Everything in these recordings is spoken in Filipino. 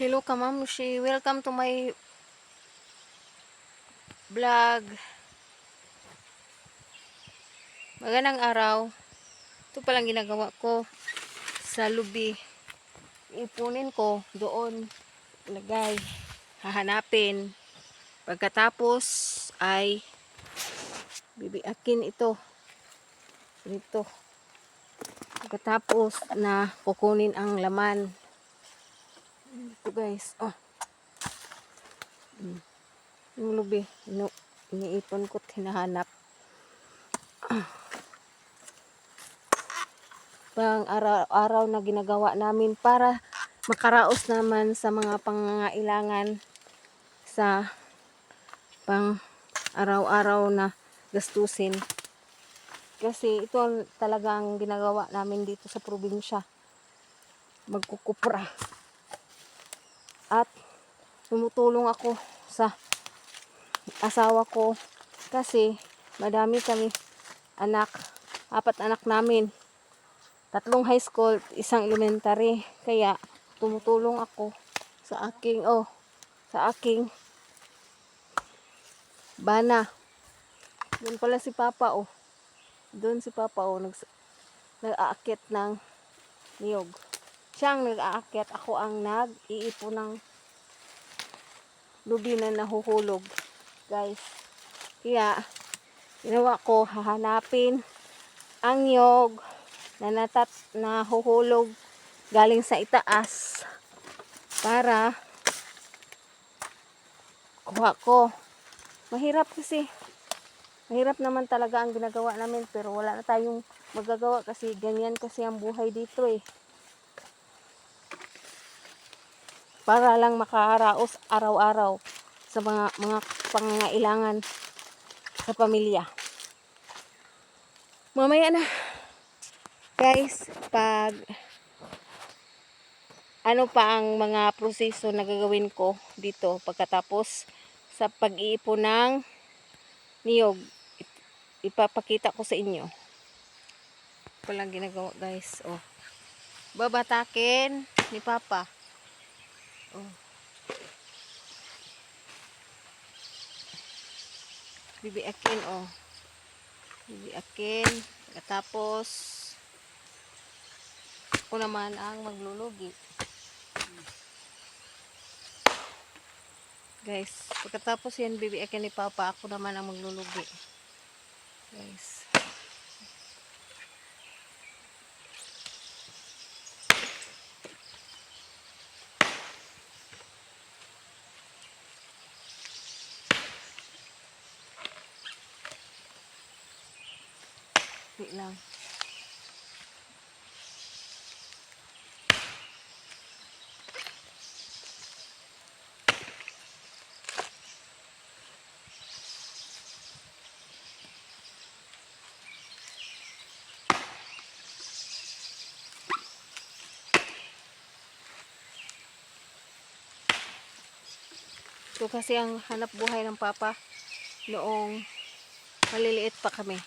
Hello Kamamushi, welcome to my vlog. Magandang araw. Ito palang ginagawa ko sa lubi. Ipunin ko doon, ilagay, hahanapin. Pagkatapos ay bibiakin ito dito. Pagkatapos na kukunin ang laman. Ito guys, yung lubi, iniipon ko, hinahanap. Pang araw-araw na ginagawa namin para makaraos naman sa mga pangangailangan sa pang araw-araw na gastusin. Kasi ito talagang ginagawa namin dito sa probinsya. Magkukupra. At tumutulong ako sa asawa ko kasi madami kami anak. 4 anak namin. 3 high school, 1 elementary. Kaya tumutulong ako sa aking bana. Doon pala si Papa Doon si Papa nag-aakyat ng niyog. Siyang nag-aakyat, ako ang nag-iipon ng lubi na nahuhulog. Guys. Kaya ginawa ko, hahanapin ang niyog na nahuhulog galing sa itaas para kuha ko. Mahirap kasi. Mahirap naman talaga ang ginagawa namin pero wala na tayong magagawa kasi ganyan kasi ang buhay dito Para lang makaraos araw-araw sa mga pangangailangan sa pamilya. Mamaya na. Guys, pag ano pa ang mga proseso na gagawin ko dito pagkatapos sa pag-iipon ng niyog, ipapakita ko sa inyo. Walang ginagawa guys. Babatakin ni Papa. Bibiakin bibiakin. Pagkatapos ako naman ang maglulugi. Guys, pagkatapos yan bibiakin ni Papa, ako naman ang maglulugi. Guys. Wait lang. Ito kasi ang hanap buhay ng Papa noong maliliit pa kami.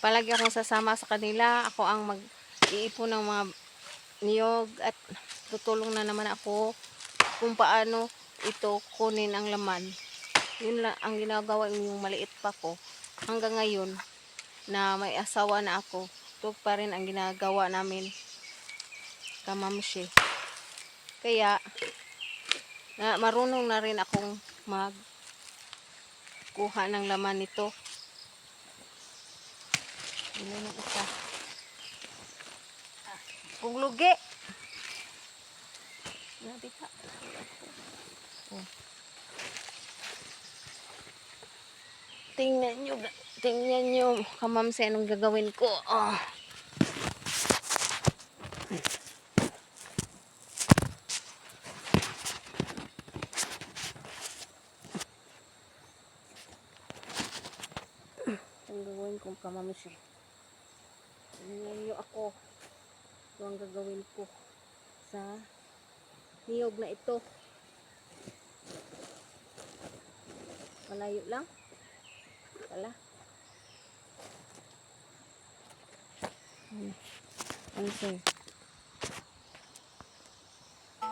Palagi akong sasama sa kanila. Ako ang mag-iipon ng mga niyog at tutulong na naman ako kung paano ito kunin ang laman. Yun lang ang ginagawa yung maliit pa ko. Hanggang ngayon na may asawa na ako, ito pa rin ang ginagawa namin. Kamamshi. Kaya marunong na rin akong magkuha ng laman nito. Ano na isa? Kung lugi. Nabi ka. Tingnan nyo, kamamsi, anong gagawin ko. Ang gagawin kong kamamsi. Tingnan nyo ako. Ito ang gagawin ko sa niyog na ito. Malayo lang. Wala. Ano sir?